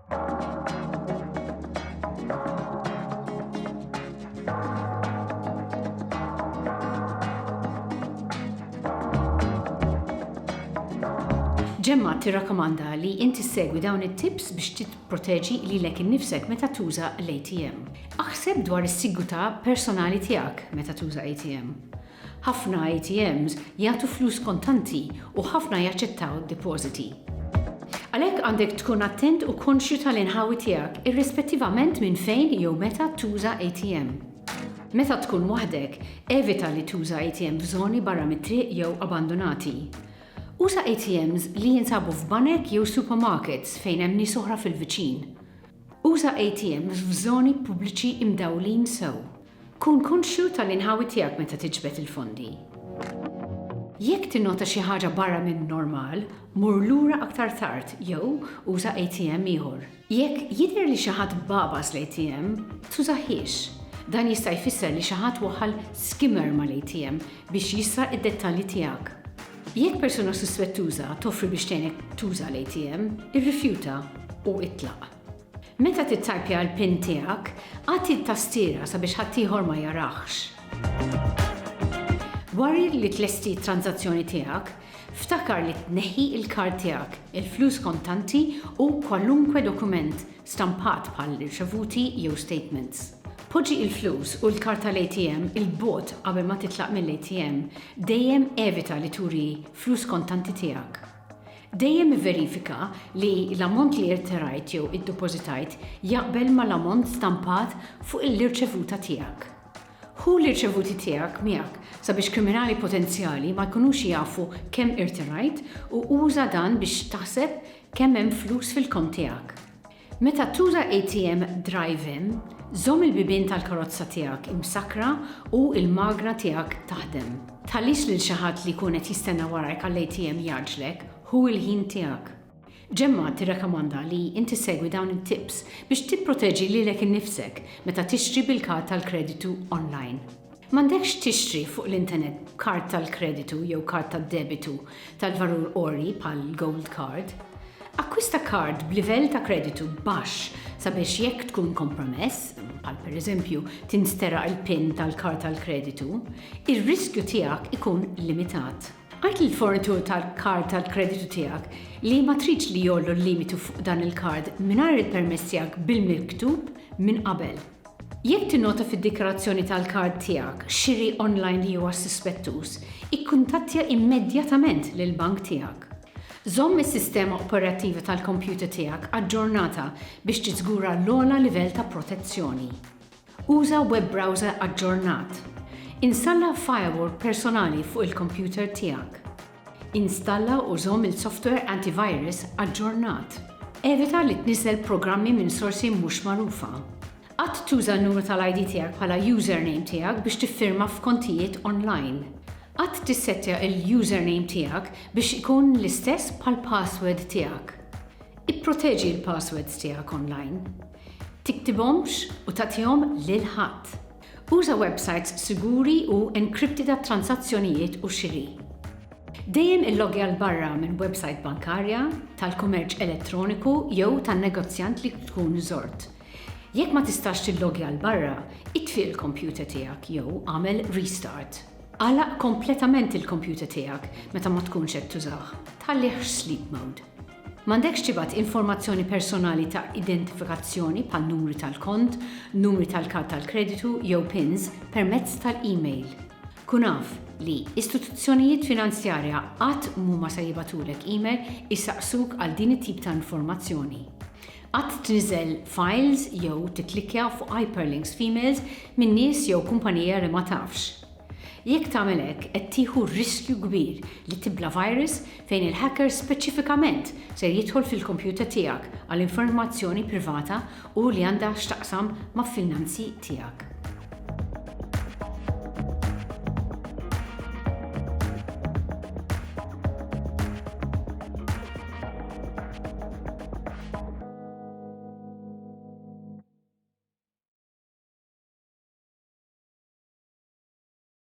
Gemma tirrakkomanda li inti segwi dawn it-tips biex tipproteġi lilek innifsek meta tuża l-ATM. Aħseb dwar is-sigurtà personali tiegħek meta tuża ATM. Ħafna ATMs jagħtu flus kontanti u ħafna jaċċettaw depositi. Għalhekk għandek tkun attent u konxju tal-inħawi tiegħek irrispettivament minn fejn jew meta tuża ATM. Meta tkun waħdek, evita li tuża ATM f'żoni barra mit-triq jew abbandonati. Usa ATMs li jinsabu f'banek jew supermarkets fejn hemm nies oħra fil-viċin. Usa ATMs f'żoni pubbliċi imdawlin sew. Kun konxju tal-inħawi tiegħek meta tiġbed il-fondi. Jekk tinnota xi ħaġa barra minn normal, mur lura aktar tard jew uża ATM ieħor. Jekk jidher li xi ħadd babas l-ATM, tużaħiex. Dan jista' jfisser li xi ħadd waħħal skimmer mal-ATM biex jisraq id-dettalji tiegħek. Jekk persuna suspettuża toffri biex tgħinek tuża l-ATM, irrifjuta u itlaq. Meta tittajpja l-PIN tiegħek, għati t-tastiera sabiex ħadd ieħor ma jaraħx. Wara li tlesti t-tranzazzjoni tiegħek, ftakar li tneħħi il-kard tiegħek, il-flus kontanti u kwalunkwe dokument stampat bħal riċevuti jew statements. Poġġi il-flus u l-kart tal-ATM il-bot qabel ma titlaq mill-ATM, dejjem evita li turi flus kontanti tiegħek. Dejjem verifika li l-ammont li irterajt jew iddepositajt jaqbel mal-ammont stampat fuq l-irċevuta tiegħek. Hu l-irċevuti tiegħek miegħek sabiex kriminali potenzjali ma jkunux jafu kemm irterajt u uża dan biex taħseb kemm hemm flus fil-kont tiegħek. Meta tuża ATM drive-in, żomm il-bibien tal-karozza tiegħek imsakra u il-magra tiegħek taħdem. Tħallix lil xi ħadd li jkun qed jistenna warajk għall-ATM jaġlek hu l-ħin tiegħek. Gemma tirrakkomanda li inti segwi dawn it-tips biex tipproteġi lilek innifsek meta tixtri bil-kart tal-kreditu online. M'għandekx tixtri fuq l-internet kart tal-kreditu jew kart tad-debitu tal-valur qori bħal gold card. Akkwista kard b'livell ta' kreditu baxx sabiex jekk tkun kompromess, bħal pereżempju tinstera il-PIN tal-kard tal-kreditu, ir-riskju tiegħek ikun limitat. Għajt il-fornitur tal-kard tal-kreditu tiegħek li ma tridx li jollu l-limitu fuq dan il-kard mingħajr il-permess tiegħek bil-miktub minn qabel. Jekk tinnota fid-dikarazzjoni tal-kard tiegħek xiri online li huwa suspettuż, ikkuntattja immedjatament lill-bank tiegħek. Żomm is-sistema operattiva tal-kompjuter tiegħek aġġornata biex tiżgura l-ogħla livell ta' protezzjoni. Uża web browser aġġornat. Installa firewall personali fuq il-kompjuter tiegħek. Installa u żomm il-software antivirus aġġornat. Evita li tniżel programmi minn sorsi mhux magħrufa. Qatt tuża n-numru tal-ID tiegħek bħala username tiegħek biex tiffirma f'kontijiet online. Qatt tissettja il-username tiegħek biex ikun l-istess bħall-password tiegħek. Ipproteġi l-passwords tiegħek online. Tiktibhomx u tagħtihom lil ħadd. Uża websites siguri u encryptida transazzjonijiet u xiri. Dejjem illogja l barra minn website bankarja, tal-kummerċ elettroniku jew tan-negozjant li tkun żort. Jekk ma tistax tillogja l barra, itfi l-kompjuter tiegħek jew għamel restart. Għalaq kompletament il-kompjuter tiegħek meta ma tkunx qed tużah. Tħallih sleep mode. M'għandekx tibgħat informazzjoni personali ta' identifikazzjoni bħal numri tal-kont, numri tal-kart tal-kreditu jew pins permezz tal-email. Kun naf li istituzzjonijiet finanzjarja qatt mhuma se jibatulek email issaqsuk għal din it-tip ta' informazzjoni. Qatt tniżel files jew tikklikkja fuq hyperlinks f'emails minn nies jew kumpanija li ma tafx. Jekk tagħmel hekk qed tieħu riskju kbir li tibla virus fejn il-hacker speċifikament se jidħol fil-kompjuter tiegħek għal informazzjoni privata u li għandha x'taqsam ma' finanzi tiegħek.